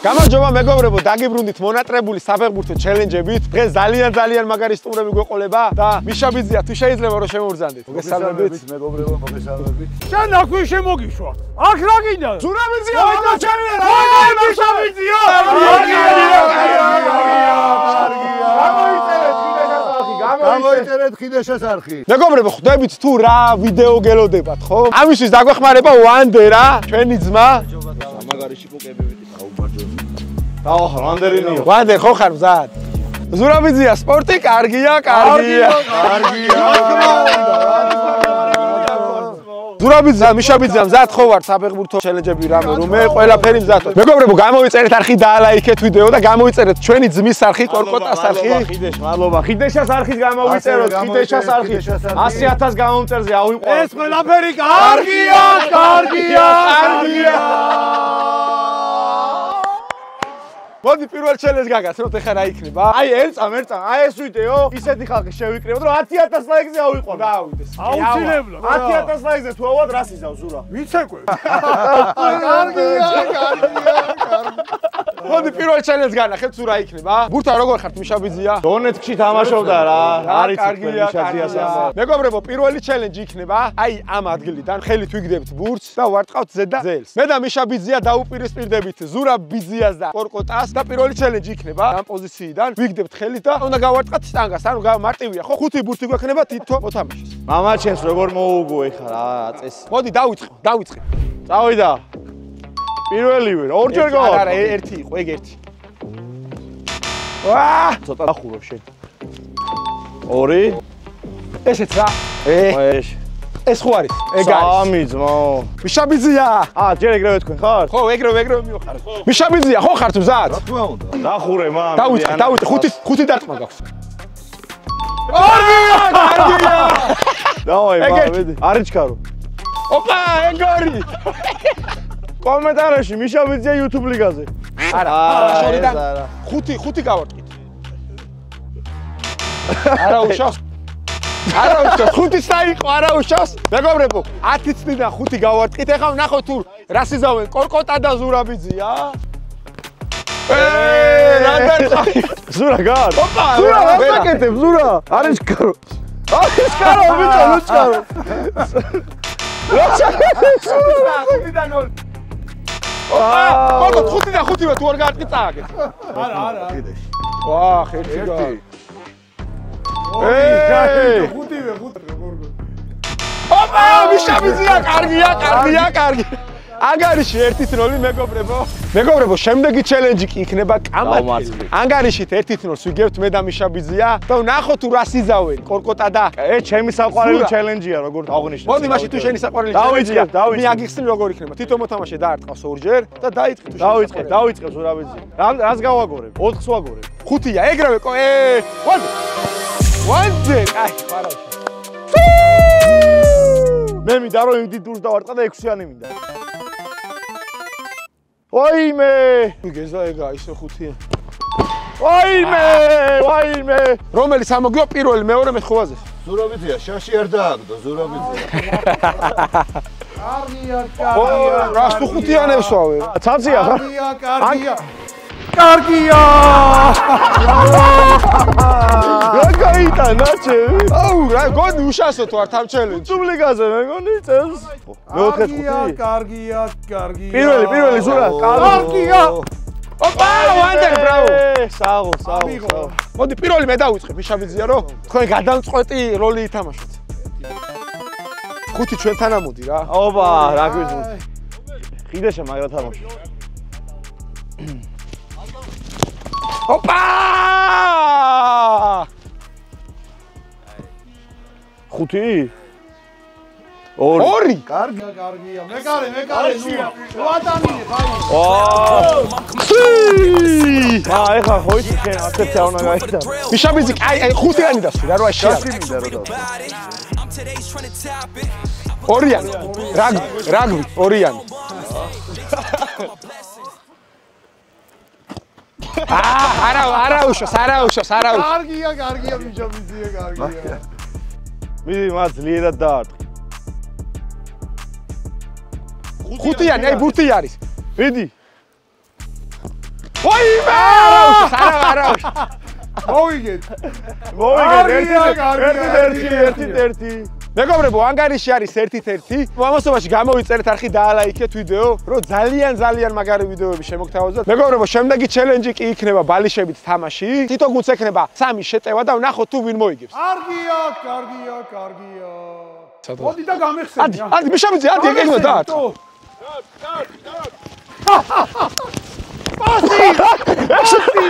გამარჯობა მეგობრებო, დაგიბრუნდით მონატრებული საფეხბურთო ჩელენჯებით. დღეს ძალიან მაგარი სტუმრები გვეყოლება და მიშაბიძია თუ შეიძლება რომ შემოვბრძანდეთ. მოგესალმებით მეგობრებო, მოგესალმებით. შენ აქვე შემოგიშვა. აქ რა გინდა? ზურაბიძია მოჩერერა. მიშაბიძია. გამოიწერეთ ხიდეშას არხი. მეგობრებო, ხვდებით თუ რა ვიდეო გელოდებათ, ხო? ამისთვის დაგვეხმარება ვანდერა, ჩვენი ძმა. მაგარი შიკოკებებით აუმარჯოს. დაო, ვანდერინიო. ვანდერ, ხო ხარ მზად? ზურაბიძია, სპორტი კარგია. ზურაბიძია, მიშაბიძია, მზად ხო ვარ საფეხბურთო ჩელენჯები რამე ყველაფერი მზადო. მეგობრებო, გამოიწერეთ არხი და ლაიქეთ ვიდეო და გამოიწერეთ ჩვენი ძმის არხი, კორკოტას არხი. მადლობა. ხიდეშას არხით გამოვიწეროთ, ხიდეშას არხი. 100,000 გამომწერზე ავიყვანოთ. ეს ყველაფერი კარგია. მოდი პირველ ჩელენჯს გაგაცნოთ, ეხლა რა იქნება? აი ერწამ, აი ეს ვიდეო, ისეთი ხალხი შევიკრიბოთ, რომ 10,000 ლაიქზე ავიყვანოთ. გავიდეს. აუცილებლად. 10,000 ლაიქზე თუ ავად რას იზავს ზურა? ვიცეკვე. კარგია. მოდი პირველ ჩელენჯს განახეთ, თუ რა იქნება? ბურთა როგორ ხართ მიშაბიძია? დონეთკში თამაშობდა რა. არის კარგია. მეგობრებო, პირველი ჩელენჯი იქნება, აი ამ ადგილიდან ხელით ვიგდებთ ბურთს და ვარტყავთ ზედ და ძელს. მე და მიშაბიძია დაუპირისპირდებით ზურაბიძიას და კორკოტას და პირველი ჩელენჯი იქნება ამ პოზიციიდან ვიგდებთ ხელით და უნდა გავარტყათ სტანგას, ანუ მარტივია, ხო? 5 ბურთი გვექნება თითო მოთამაშეს. მამაჩენს როგორ მოუგო ეხლა რა წესი. მოდი დავიწყე. წავიდა. პირველივე, ორჯერ გავა. არა, ერთი იყო, ეგ ერთი. ვაა! ცოტა ახურო შენ. 2. ესეც რა? ეს ხო არის? ეგ არის. 3 ძმაო. მიშაბიძია! ჯერ ეგრევე თქვენ ხარ? ხო, ეგრევე მივახარ. მიშაბიძია, ხო ხართ მზად? რა თქმა უნდა. დახურე მან. დავიწყე, 5 დარტყმა გაქვს. კარგია. დავაი, მოვიდი. არიჩქარო. ოპა, ეგორი. კომენტარებში მიშაბიძია YouTube ლიგაზე. არა, შორიდან 5 გავარტყით. არა უშავს. 5-ის დაიყო, არა უშავს. მეგობრებო, 10 წლიდან 5 გავარტყით. ეხლა ვნახოთ თუ რას იზავენ კორკოტა და ზურაბიძია. რა დარწა? ზურა გარ. ოპა, ზურა რა საკეთებ, ზურა? არიჩქარო. ბიჭო, ლუჩქარო. რა საკეთებ, ზურა? 5-დან 0. ოპა, 5-დან 5-მა თუ არ გაარტყი წააგეთ. არა. ვაა, ხერთი გა. ხუთივე. ოპა, მიშაბიძია, კარგია. ანგარიში 1-0 მეგობრებო, შემდეგი ჩელენჯი კი იქნება კამათი. ანგარიშით 1-0 ვიგებთ მე და მიშაბიძია და ვნახოთ თუ რას იზავენ კორკოტა და ჩემი საყვარელი ჩელენჯია, როგორ აღნიშნე. მოდი მაშინ თუ შენი საყვარელი ჩელენჯია, მე აგიხსნი როგორ იქნება. თითო მოთამაშე დაარტყავს ორჯერ და დაიწყე თუ შენ. დავიწყე ზურაბიძე. რას გავაგორებ? 4-ს ვაგორებ. 5-ია, ეგრევე ვანძე. აი, ფარავში. მე მინდა რომ იმდით დურს დავარტყა და 6-იანი მინდა. ვაიმე! გეზა ეგა ისე 5-ია. ვაიმე! რომელიც ამოგიო პირველი, მეორე მეხუაზე. ზურაბიძია, შაში არ დააგდო, ზურაბიძია. კარგია. რას თუ 5-იანებს ვავე? ცაცია ხა? კარგია. რა გაიტანა ჩემი? აუ, რა გონი უშასო თუ არ ამ ჩელენჯი. სუბლიგაზე მე გონი წელს. მეოთხე 5. კარგია. პირველი ზურა. კარგია. ოპა, ვანდერ, ბრავო. საღო. მოდი პირველი მე დავიწყე მიშაბიძია რომ თქვენ გადამწყვეტი როლი ითამაშოთ. 5 ჩვენთან ამოდი რა. ოპა, რა გვიზმოთ. ხიდეშა მაგრა თამაში. ოპა! 5? 2. კარგია. მეკარე. ვატამინე, ბაი. ეხლა ხო იცი შენ ასეთი არ უნდა გაიტანო. მიშაბიძი, აი 5-იანი დასვი რა, რა შეა. 2-იანი. რაგბი 2-იანი. არა უშავს. კარგია, მიშაბიძია, კარგია. მიდი მათ ძლიერად დაარტყი. 5-იანი, აი ბურთი არის. მიდი. ვაიმე! არა. მოვიგეთ. ერთი. მეგობრებო, ანგარიში არის 1-1. ამასობაში გამოვიწერეთ არხი დაალაიქეთ ვიდეო, რომ ძალიან მაგარი ვიდეოები შემოგთავაზოთ. მეგობრებო, შემდეგი ჩელენჯი კი იქნება ბალიშებით თამაში. თითო გუნდს ექნება 3 შეტევა და ვნახოთ თუ ვინ მოიგებს. კარგია. მოდი და გამეხსენე. ადი, მიშაბიძე, ადი, ეგექნა დაარტყ. პასი,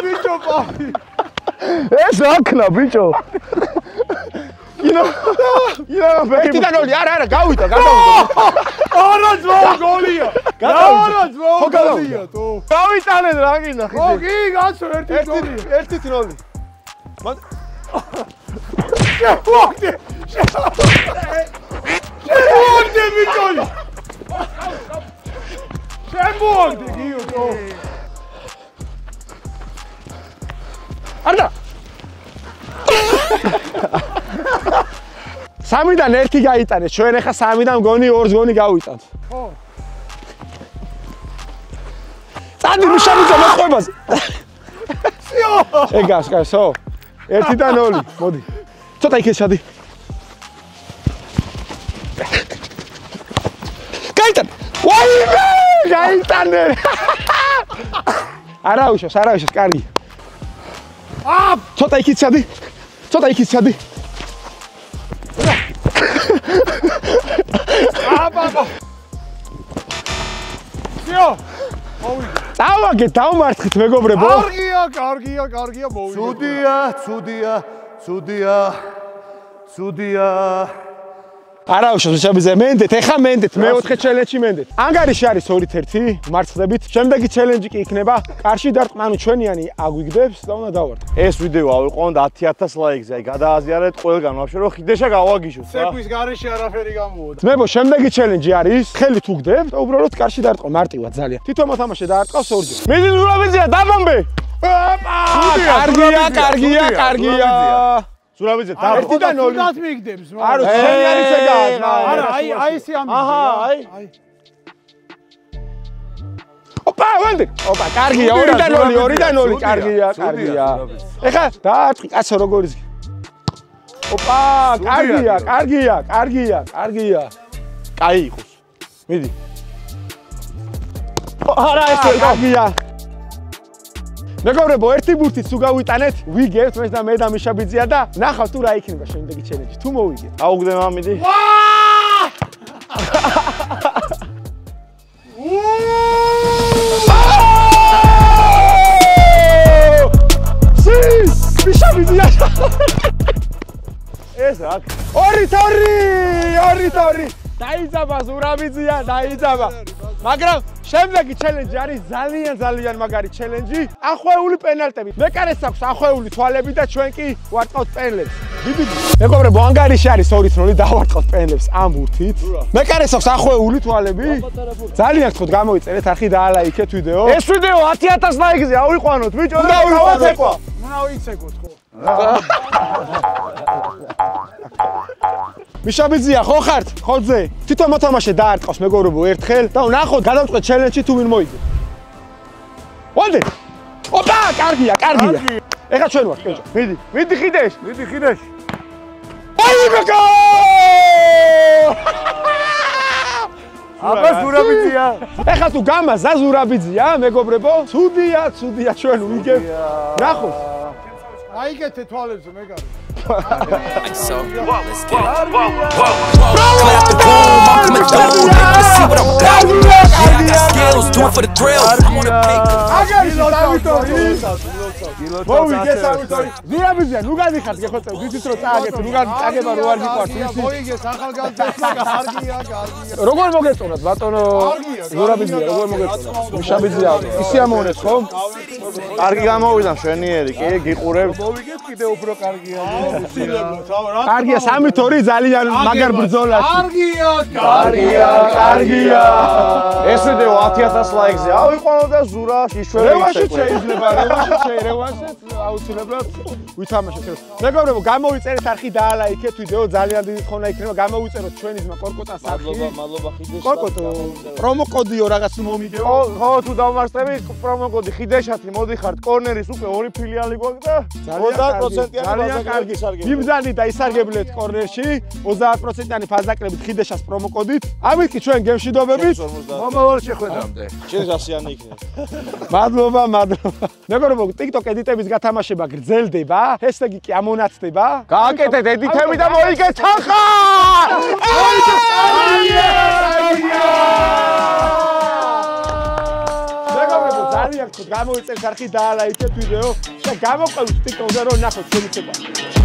ბიჭო, პასი. ეს აქნა ბიჭო. ერთიდან ორი, არა, გავიდა. არა ძმაო, გოლია. თუ. გავიტანეთ რა გინდა ხიდე. კი, გასო 1-0. 1-0. შემოაგდე ბიჭო. შემოაგდე გიო თო. არა. 3-დან 1 გაიტანეთ. ჩვენ ახლა 3-დან მგონი 2 გონი გავიტანთ. ხო. წადი მიშაბიძე მოწყობაზე. ეგას, კაცო. 1-დან 0. მოდი. ცოტა იქეთ ჩადი. გაიტან. ვაიმე! გაიტანე. არა უშავს, კარგი. ცოტა იქით ჩადი. აბაბა. სიო. დავაგე, დავმარცხით მეგობრებო. კარგია, მოვიდა. ცუდია. არა უშავს მიშაბიძე, მენდეთ, ეხა მენდეთ, მეოთხე ჩელენჯი მენდეთ. ანგარიში არის 2-1, მარცხდებით. შემდეგი ჩელენჯი კი იქნება კარში დარტყმა, ანუ ჩვენიანი აგვიგდებს და უნდა დავარდოთ. ეს ვიდეო ავიყვანოთ 10,000 ლაიქზე, აი გადააზიარეთ ყველგან ვაფშე რომ ხიდეშა გავაგიშოთ რა. სექვის გარეშე არაფერი გამოვიდა. ძმებო, შემდეგი ჩელენჯი არის ხელით უგდებთ და უბრალოდ კარში დარტყმა, მარტივად ძალიან. თვითონ მოთამაშე დაარტყავს 2-ჯერ. მიდი ზურაბიძეა, დაბამბე. კარგია. ზურაბიძე, 1-დან 0 მიგდებს. არა, შენი არის ეგაა. არა, აი ესე ამბობ. აი. ოპა, ვენდი. ოპა, კარგია, 2-დან 0, კარგია. ეხა დაარტყი, კაცო როგორ ის. ოპა, კარგია. კაი იყოს. მიდი. არა, ეს კარგია. მეგობრებო, ერთი ბურთით თუ გავიტანეთ, ვიგებთ მე და მიშაბიძეა და ნახავთ თუ რა იქნება შემდეგი ჩელენჯი. თუ მოვიგეთ. აუგდე მამიდი. მიშაბიძეა. ეს რა? 2-2. დაიძაბა ზურაბიძეა, მაგრამ შემდეგი ჩელენჯი არის ძალიან მაგარი ჩელენჯი. ახვეული პენალტები. მეკარეს აქვს ახვეული თვალები და ჩვენ კი ვარტყავთ პენლებს. დიდი. მეგობრებო, ანგარიში არის 2-0, დავარტყავთ პენლებს ამ ბურთით. მეკარეს აქვს ახვეული თვალები. ძალიან გთხოვთ გამოვიწერეთ არხი და ალაიქეთ ვიდეო. ეს ვიდეო 10,000 ლაიქზე ავიყვანოთ ბიჭო და უნდა ვიცეკოთ ხო? მიშაბიძეა, ხო ხართ? ხოძე. თვითონ მოთამაშე დაარტყავს მეგობრებო ერთხელ და ვნახოთ გადავწყვეტ ჩელენჯში თუ ვინ მოიგებს. ვანდი. ოპა, კარგია. ეხა ჩვენ ვართ, კეჭო. მიდი ხიდეში. აი მეკო! აბა ზურაბიძეა. ეხა თუ გამაზა ზურაბიძეა, მეგობრებო, ცუდია, ჩვენ ვიგებთ. ნახოთ. აიგეთე თვალებზე მეგარი. So, let's get it. Whoa. Clear out the room, I'm coming through. Let's see what I'm about. Yeah, I got skills, do it for the thrill. I'm on the paper. მოვიგე სამიტორი. ზურაბიძეა, ნუ გადიხართ გეხოცებ, ვიცით რომ წააგეთ, ნუ წაგება რო არ გიყვართ, ვიცით. მოიგეს ახალგაზრდა, კარგია. როგორ მოგეწონათ ბატონო ზურაბიძეა, როგორ მოგეწონათ? მიშაბიძეა, ისი ამოვნეს ხო? კარგი გამოვიდა შვენიერი, კი, გიყურებთ. მოვიგეთ კიდე უფრო კარგია. კარგია 3-2 ძალიან მაგარ ბრძოლაში. კარგია. ეს ვიდეო 10,000 ლაიქზე ავიყვანოთ და ზურა შიშველი. რევანშიც შეიძლება, რევანშიც აუცილებლად ვითამაშოთ. მეგობრებო, გამოვიწერეთ არხი დაალაიქეთ ვიდეო, ძალიან დიდი ხონა იქნება. გამოვიწეროთ ჩვენი ძმა კორკოტას არხი. მადლობა ხიდეშ. კორკოტო, პრომო კოდიო რაღაც მომიგეო. ხო, თუ დავმარცხდები პრომო კოდი ხიდეშათი მოდიხართ კორნერის უკვე 2 ფილიალი გვაქვს და 30%-იანი ბაზარი. მიმზადით და ისარგებლეთ კორნერში 30%-იანი ფაზაკლებით ხიდეშას პრომო კოდით. ამით კი ჩვენ გემშვიდობებით. მომავალ შეხვედრამდე. შენ გასიანი იქნება. მადლობა. მეგობრებო, TikTok ედიტების გათამაშება გრძელდება. ჰეშტეგი კი ამონაცდება. გააკეთეთ ედიტები და მოიგეთ ახლა! მეგობრებო, ძალიან გქონდათ, გამოვიწერეთ არხი დაალაიქეთ ვიდეო და გამოყვებით TikTok-ზე რომ ნახოთ ჩვენი ცეკვა.